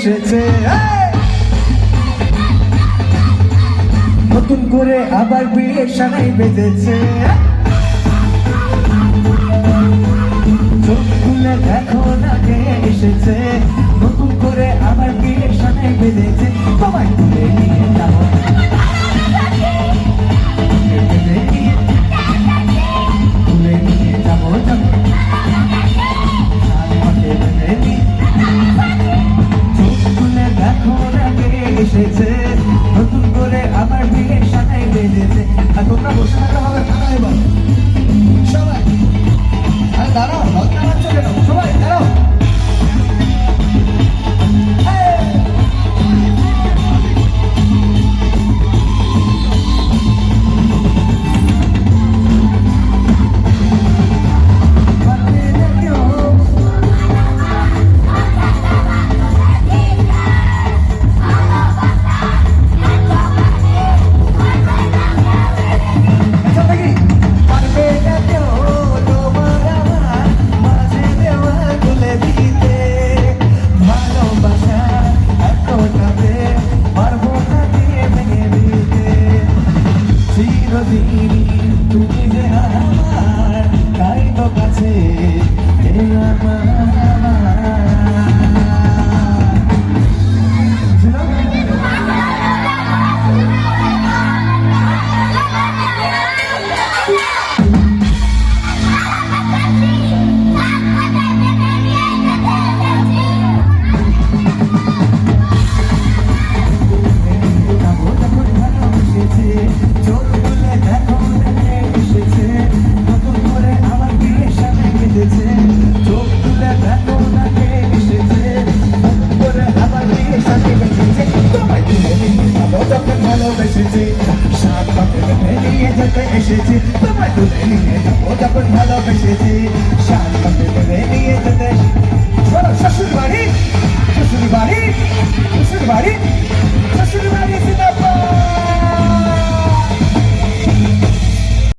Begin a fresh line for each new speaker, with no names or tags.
এসেছে, নতুন করে আবার বিয়ের সানাই বেজেছে। চোখ খুলে দেখো না কে এসেছে, নতুন করে আবার বিয়ের সানাই বেজেছে। তোমায় তুলে নিয়ে যাবো, তুলে নিয়ে যাবো, চোখ খুলে দেখো না কে এসেছে, নতুন করে আবার বিয়ের সানাই বেজেছে। আর তোমরা বসে থাকলে হবে না, এবার সবাই দাঁড়াও, দাঁড়াচ্ছ কেন? সবাই দাঁড়াও। তুমি যে আমার তাই তো কাছে এসেছি, তোমায় তুলে নিয়ে যাবো যখন ভালোবেসেছি, শান্তি তুলে নিয়ে যেতে। শ্বশুর বাড়ি, শ্বশুর বাড়ি, শ্বশুর বাড়ি, শ্বশুর বাড়ি।